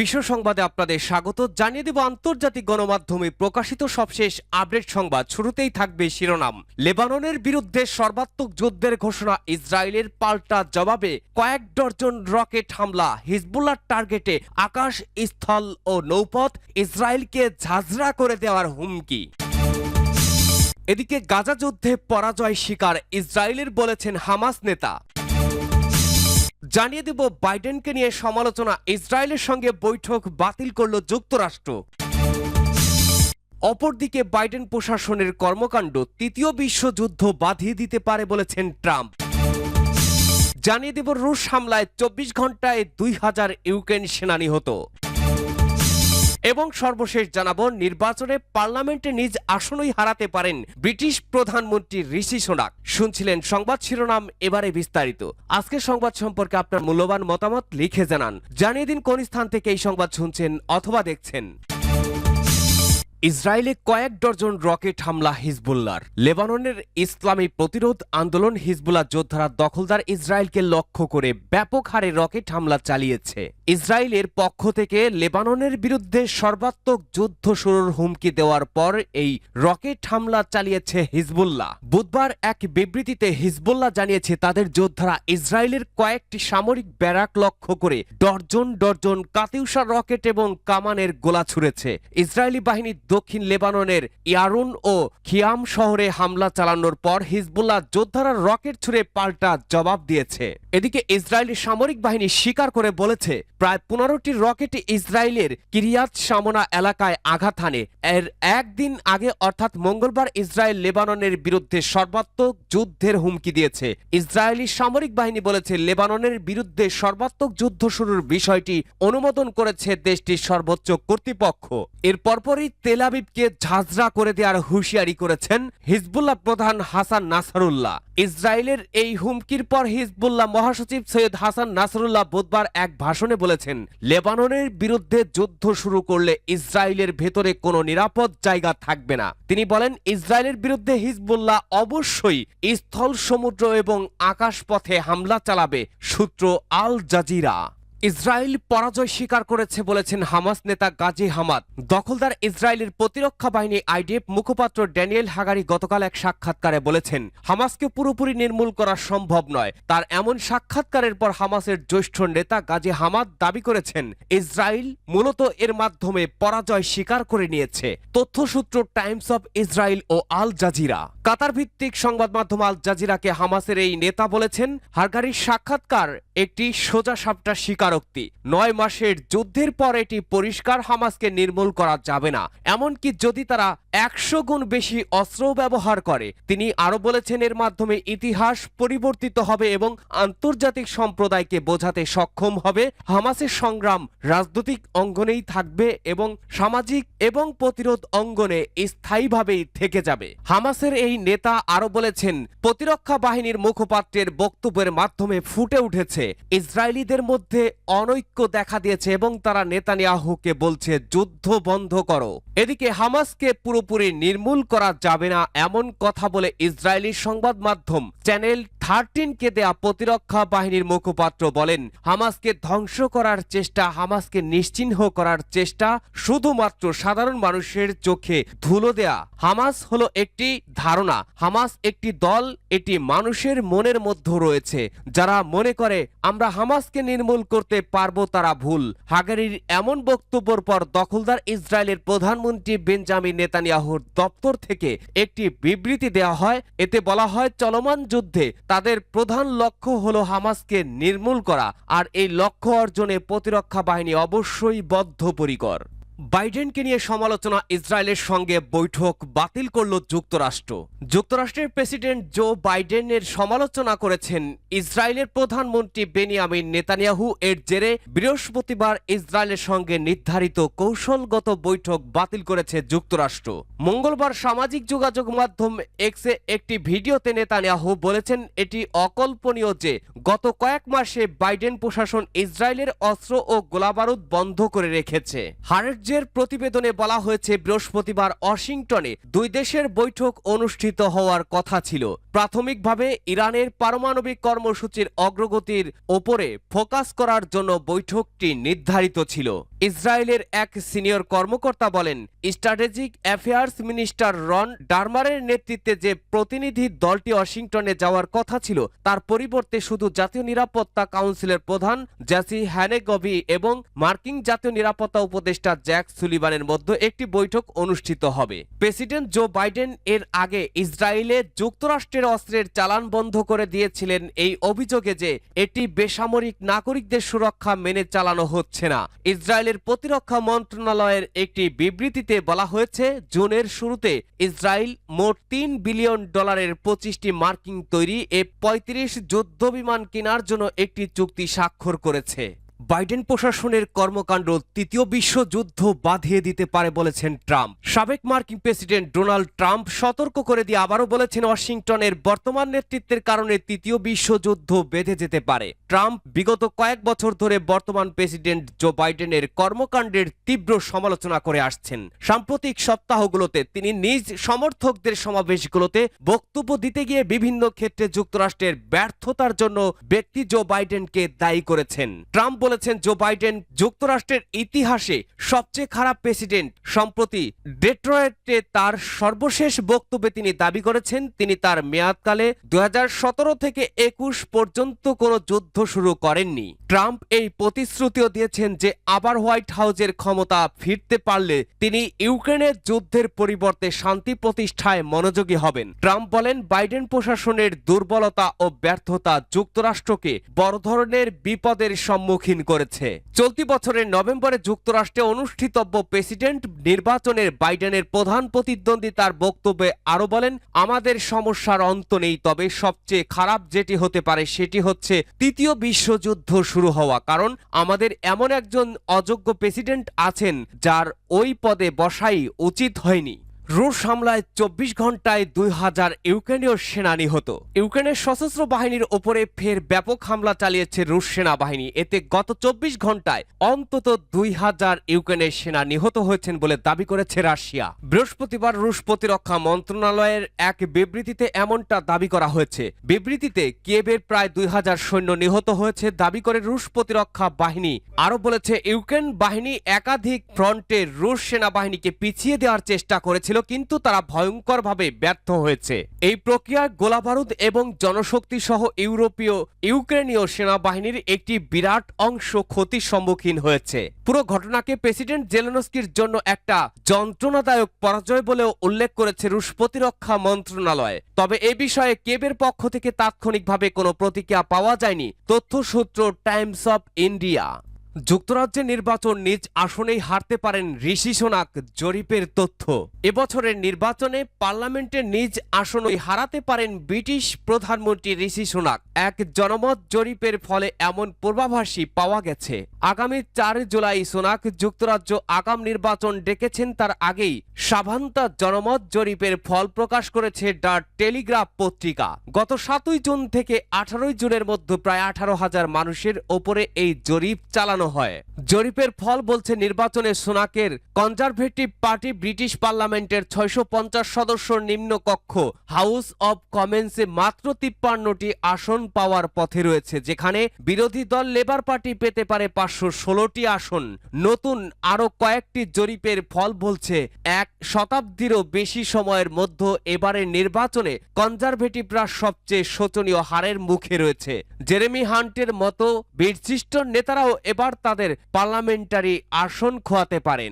বিশ্ব সংবাদে আপনাদের স্বাগত। জানিয়ে দেব আন্তর্জাতিক গণমাধ্যমে প্রকাশিত সবশেষ আপডেট সংবাদ। শুরুতেই থাকবে শিরোনাম। লেবাননের বিরুদ্ধে সর্বাত্মক যুদ্ধের ঘোষণা, ইসরায়েলের পাল্টা জবাবে কয়েক ডজন রকেট হামলা, হিজবুল্লাহর টার্গেটে আকাশ, স্থল ও নৌপথ, ইসরায়েলকে ঝাঁঝরা করে দেওয়ার হুমকি। এদিকে গাজা যুদ্ধে পরাজয় স্বীকার ইসরায়েলের, বলেছেন হামাস নেতা। জানিয়ে দেব বাইডেনকে নিয়ে সমালোচনা, ইসরায়েলের সঙ্গে বৈঠক বাতিল করল যুক্তরাষ্ট্র। অপরদিকে বাইডেন প্রশাসনের কর্মকাণ্ড তৃতীয় বিশ্বযুদ্ধ বাঁধিয়ে দিতে পারে বলেছেন ট্রাম্প। জানিয়ে দেব রুশ হামলায় 24 ঘন্টায় 2000 ইউক্রেন সেনা নিহত। এবং সর্বশেষ জানাবো, নির্বাচনে পার্লামেন্টে নিজ আসনই হারাতে পারেন ব্রিটিশ প্রধানমন্ত্রী ঋষি সুনাক। শুনছিলেন সংবাদ শিরোনাম, এবারে বিস্তারিত। আজকের সংবাদ সম্পর্কে আপনার মূল্যবান মতামত লিখে জানান। জানিয়ে দিন কোন স্থান থেকে এই সংবাদ শুনছেন অথবা দেখছেন। ইসরায়েলে কয়েক ডজন রকেট হামলা হিজবুল্লাহর। লেবাননের ইসলামী প্রতিরোধ আন্দোলন হিজবুল্লাহ যোদ্ধারা দখলদার ইসরায়েলকে লক্ষ্য করে ব্যাপক হারে রকেট হামলা চালিয়েছে। ইসরায়েলের পক্ষ থেকে লেবাননের বিরুদ্ধে সর্বাত্মক যুদ্ধ শুরুর হুমকি দেওয়ার পর এই রকেট হামলা চালিয়েছে হিজবুল্লাহ। বুধবার এক বিবৃতিতে হিজবুল্লাহ জানিয়েছে তাদের যোদ্ধারা ইসরায়েলের কয়েকটি সামরিক ব্যারাক লক্ষ্য করে ডজন ডজন কাতিউসা রকেট এবং কামানের গোলা ছুড়েছে। ইসরায়েলি বাহিনী দক্ষিণ লেবাননের ইয়ারুন ও খিয়াম শহরে হামলা চালানোর পর হিজবুল্লাহ যোদ্ধারা রকেট ছুড়ে পাল্টা জবাব দিয়েছে। এদিকে ইসরায়েলি সামরিক বাহিনী স্বীকার করে বলেছে প্রায় 15টি রকেট ইসরায়েলের কিরিয়াত শামোনা এলাকায় আঘাত হানে। এর একদিন আগে অর্থাৎ মঙ্গলবার ইসরায়েল লেবাননের বিরুদ্ধে সর্বাত্মক যুদ্ধের হুমকি দিয়েছে। ইসরায়েলি সামরিক বাহিনী বলেছে লেবাননের বিরুদ্ধে সর্বাত্মক যুদ্ধ শুরুর বিষয়টি অনুমোদন করেছে দেশটির সর্বোচ্চ কর্তৃপক্ষ। এর পরপরই তেল আবিবকে ঝাঁঝরা করে দেওয়ার হুঁশিয়ারি করেছেন হিজবুল্লাহ প্রধান হাসান নাসরুল্লাহ। ইসরায়েলের এই হুমকির পর হিজবুল্লাহ মহাসচিব সৈয়দ হাসান নাসরুল্লাহ বুধবার এক ভাষণে বলেছেন, লেবাননের বিরুদ্ধে যুদ্ধ শুরু করলে ইসরায়েলের ভেতরে কোনো নিরাপদ জায়গা থাকবে না। তিনি বলেন, ইসরায়েলের বিরুদ্ধে হিজবুল্লাহ অবশ্যই স্থল, সমুদ্র এবং আকাশপথে হামলা চালাবে। সূত্র আল জাজিরা। ইসরায়েল পরাজয় স্বীকার করেছে বলেছেন হামাস নেতা গাজী হামাদ। দখলদার ইসরায়েলের প্রতিরক্ষা বাহিনী আইডিএফ মুখপাত্র ড্যানিয়েল হাগারি গতকাল এক সাক্ষাৎকারে বলেছেন, হামাসকে পুরোপুরি নির্মূল করা সম্ভব নয়। তার এমন সাক্ষাৎকারের পর হামাসের জ্যেষ্ঠ নেতা গাজী হামাদ দাবি করেছেন ইসরায়েল মূলত এর মাধ্যমে পরাজয় স্বীকার করে নিয়েছে। তথ্যসূত্র টাইমস অব ইসরায়েল ও আল জাজিরা। কাতার ভিত্তিক সংবাদ মাধ্যম আল জাজিরাকে হামাসের এই নেতা বলেছেন, হাগারির সাক্ষাৎকার একটি সোজা সাপটা স্বীকারোক্তি। 9 মাসের যুদ্ধের পর এটি পরিষ্কার, হামাসকে নির্মূল করা যাবে না, এমনকি যদি তারা 100 গুণ বেশি অস্ত্র ব্যবহার করে। তিনি আরো বলেছেন, এর মাধ্যমে ইতিহাস পরিবর্তিত হবে এবং আন্তর্জাতিক সম্প্রদায়কে বোঝাতে সক্ষম হবে হামাসের সংগ্রাম রাজনৈতিক অঙ্গনেই থাকবে এবং সামাজিক এবং প্রতিরোধ অঙ্গনে স্থায়ীভাবেই থেকে যাবে। হামাসের এই নেতা আরো বলেছেন, প্রতিরক্ষা বাহিনীর মুখপাত্রের বক্তব্যের মাধ্যমে ফুটে উঠেছে ইসরায়েলিদের মধ্যে অনৈক্য দেখা দিয়েছে এবং তারা নেতানিয়াহুকে বলছে যুদ্ধ বন্ধ করো। এদিকে হামাসকে পুরোপুরি নির্মূল করা যাবে না এমন কথা বলে ইসরায়েলি সংবাদ মাধ্যম চ্যানেল 13কে দেয়া প্রতিরক্ষা বাহিনীর মুখপাত্র বলেন, হামাসকে ধ্বংস করার চেষ্টা, হামাসকে নিশ্চিহ্ন করার চেষ্টা শুধুমাত্র সাধারণ মানুষের চোখে ধুলো দেয়া। হামাস হলো একটি ধারণা, হামাস একটি দল, এটি মানুষের মনের মধ্যে রয়েছে। যারা মনে করে আমরা হামাসকে নির্মূল করতে পারবো তারা ভুল। হাগারির এমন বক্তব্যের পর দখলদার ইসরায়েলের প্রধানমন্ত্রী বেঞ্জামিন নেতানিয়াহুর দপ্তর থেকে একটি বিবৃতি দেওয়া হয়। এতে বলা হয়, চলমান যুদ্ধে তাদের প্রধান লক্ষ্য হলো হামাসকে নির্মূল করা, আর এই লক্ষ্য অর্জনে প্রতিরক্ষা বাহিনী অবশ্যই বদ্ধপরিকর। বাইডেনকে নিয়ে সমালোচনা, ইসরায়েলের সঙ্গে বৈঠক বাতিল করল যুক্তরাষ্ট্র। যুক্তরাষ্ট্রের প্রেসিডেন্ট জো বাইডেনের সমালোচনা করেছেন ইসরায়েলের প্রধানমন্ত্রী বেনিয়ামিন নেতানিয়াহু। এর জেরে বৃহস্পতিবার ইসরায়েলের সঙ্গে নির্ধারিত কৌশলগত বৈঠক বাতিল করেছে যুক্তরাষ্ট্র। মঙ্গলবার সামাজিক যোগাযোগ মাধ্যম এক্সে একটি ভিডিওতে নেতানিয়াহু বলেছেন, এটি অকল্পনীয় যে গত কয়েক মাসে বাইডেন প্রশাসন ইসরায়েলের অস্ত্র ও গোলাবারুদ বন্ধ করে রেখেছে। হারের যুক্তরাজ্যের প্রতিবেদনে বলা হয়েছে বৃহস্পতিবার ওয়াশিংটনে দুই দেশের বৈঠক অনুষ্ঠিত হওয়ার কথা ছিল। প্রাথমিকভাবে ইরানের পারমাণবিক কর্মসূচির অগ্রগতির ওপরে ফোকাস করার জন্য বৈঠকটি নির্ধারিত ছিল। ইসরায়েলের এক সিনিয়র কর্মকর্তা বলেন, স্ট্র্যাটেজিক অ্যাফেয়ার্স মিনিস্টার রন ডারমারের নেতৃত্বে যে প্রতিনিধি দলটি ওয়াশিংটনে যাওয়ার কথা ছিল তার পরিবর্তে শুধু জাতীয় নিরাপত্তা কাউন্সিলের প্রধান জ্যাসি হ্যানেগভি এবং মার্কিন জাতীয় নিরাপত্তা উপদেষ্টা জ্যাক সুলিভানের মধ্যে একটি বৈঠক অনুষ্ঠিত হবে। প্রেসিডেন্ট জো বাইডেন এর আগে ইসরায়েলে যুক্তরাষ্ট্রের অস্ত্রের চালান বন্ধ করে দিয়েছিলেন এই অভিযোগে যে এটি বেসামরিক নাগরিকদের সুরক্ষা মেনে চালানো হচ্ছে না। ইসরায়েলের প্রতিরক্ষা মন্ত্রণালয়ের একটি বিবৃতিতে বলা হয়েছে, জুনের শুরুতে ইসরায়েল মোট $3 বিলিয়ন 25টি মার্কিন তৈরি F-35 যুদ্ধবিমান কেনার জন্য একটি চুক্তি স্বাক্ষর করেছে। বাইডেন প্রশাসনের কর্মকাণ্ড তৃতীয় বিশ্বযুদ্ধ বাঁধিয়ে দিতে পারে বলেছেন ট্রাম্প। সাবেক মার্কিন প্রেসিডেন্ট ডোনাল্ড ট্রাম্প সতর্ক করে দিয়ে আবারও বলেছেন, ওয়াশিংটনের বর্তমান নেতৃত্বের কারণে তৃতীয় বিশ্বযুদ্ধ বেঁধে যেতে পারে। ট্রাম্প বিগত কয়েক বছর ধরে বর্তমান প্রেসিডেন্ট জো বাইডেনের কর্মকাণ্ডের তীব্র সমালোচনা করে আসছেন। সাম্প্রতিক সপ্তাহগুলোতে তিনি নিজ সমর্থকদের সমাবেশগুলোতে বক্তব্য দিতে গিয়ে বিভিন্ন ক্ষেত্রে যুক্তরাষ্ট্রের ব্যর্থতার জন্য ব্যক্তি জো বাইডেনকে দায়ী করেছেন। ট্রাম্প বলেছেন, জো বাইডেন যুক্তরাষ্ট্রের ইতিহাসে সবচেয়ে খারাপ প্রেসিডেন্ট। সম্প্রতি ডেট্রয়েটে তার সর্বশেষ বক্তব্যে তিনি দাবি করেছেন, তিনি তার মেয়াদকালে 2017 থেকে 21 পর্যন্ত কোনো যুদ্ধ শুরু করেননি। ট্রাম্প এই প্রতিশ্রুতিও দিয়েছেন যে আবার হোয়াইট হাউসের ক্ষমতা ফিরতে পারলে তিনি ইউক্রেনের যুদ্ধের পরিবর্তে শান্তি প্রতিষ্ঠায় মনোযোগী হবেন। ট্রাম্প বলেন, বাইডেন প্রশাসনের দুর্বলতা ও ব্যর্থতা যুক্তরাষ্ট্রকে বড় ধরনের বিপদের সম্মুখীন করেছে। চলতি বছরের নভেম্বরে যুক্তরাষ্ট্রে অনুষ্ঠিতব্য প্রেসিডেন্ট নির্বাচনের বাইডেনের প্রধান প্রতিদ্বন্দ্বী তার বক্তব্যে আরো বলেন, আমাদের সমস্যার অন্ত নেই, তবে সবচেয়ে খারাপ যেটি হতে পারে সেটি হচ্ছে তৃতীয় বিশ্বযুদ্ধ শুরু হওয়া, কারণ আমাদের এমন একজন অযোগ্য প্রেসিডেন্ট আছেন যার ওই পদে বসাই উচিত হয়নি। রুশ হামলায় 24 ঘন্টায় 2000 ইউক্রেনীয় সেনা নিহত। ইউক্রেনের সশস্ত্র বাহিনীর ওপরে ফের ব্যাপক হামলা চালিয়েছে রুশ সেনাবাহিনী। এতে গত 24 ঘন্টায় অন্তত 2000 ইউক্রেনের সেনা নিহত হয়েছেন বলে দাবি করেছে রাশিয়া। বৃহস্পতিবার রুশ প্রতিরক্ষা মন্ত্রণালয়ের এক বিবৃতিতে এমনটা দাবি করা হয়েছে। বিবৃতিতে কিয়েভের প্রায় 2000 সৈন্য নিহত হয়েছে দাবি করে রুশ প্রতিরক্ষা বাহিনী আরো বলেছে, ইউক্রেন বাহিনী একাধিক ফ্রন্টে রুশ সেনাবাহিনীকে পিছিয়ে দেওয়ার চেষ্টা করেছিল, কিন্তু তারা ভয়ঙ্করভাবে ব্যর্থ হয়েছে। এই প্রক্রিয়ায় গোলাবারুদ এবং জনশক্তি সহ ইউক্রেনীয় সেনাবাহিনীর একটি বিরাট অংশ ক্ষতির সম্মুখীন হয়েছে। পুরো ঘটনাকে প্রেসিডেন্ট জেলেনস্কির জন্য একটা যন্ত্রণাদায়ক পরাজয় বলেও উল্লেখ করেছে রুশ প্রতিরক্ষা মন্ত্রণালয়। তবে এ বিষয়ে কিয়েভের পক্ষ থেকে তাৎক্ষণিকভাবে কোনো প্রতিক্রিয়া পাওয়া যায়নি। তথ্যসূত্র টাইমস অফ ইন্ডিয়া। যুক্তরাজ্যের নির্বাচন নিজ আসনেই হারতে পারেন ঋষি সোনাক, জরিপের তথ্য। এবছরের নির্বাচনে পার্লামেন্টের নিজ আসনই হারাতে পারেন ব্রিটিশ প্রধানমন্ত্রী ঋষি সোনাক। এক জনমত জরিপের ফলে এমন পূর্বাভাসই পাওয়া গেছে। আগামী 4 জুলাই সোনাক যুক্তরাজ্য আগাম নির্বাচন ডেকেছেন তার আগেই সাভান্তা জনমত জরিপের ফল প্রকাশ করেছে দ্য টেলিগ্রাফ পত্রিকা। গত 7 জুন থেকে 18 জুনের মধ্যে প্রায় 18,000 মানুষের ওপরে এই জরিপ চালানো হয়। জরিপের ফল বলছে, নির্বাচনে সোনাকের কনজারভেটিভ পার্টি ব্রিটিশ পার্লামেন্টের 650 সদস্যর নিম্নকক্ষ হাউস অব কমন্সে মাত্র 53টি আসন পাওয়ার পথে রয়েছে, যেখানে বিরোধী দল লেবার পার্টি পেতে পারে 516টি আসন। নতুন আরো কয়েকটি জরিপের ফল বলছে, 1 শতাব্দীরও বেশি সময়ের মধ্যে এবারের নির্বাচনে কনজারভেটিভরা সবচেয়ে শোচনীয় হারের মুখে রয়েছে। জেরেমি হান্টের মতো বীরশ্রেষ্ঠ নেতারাও এবার তাদের পার্লামেন্টারি আসন খোয়াতে পারেন।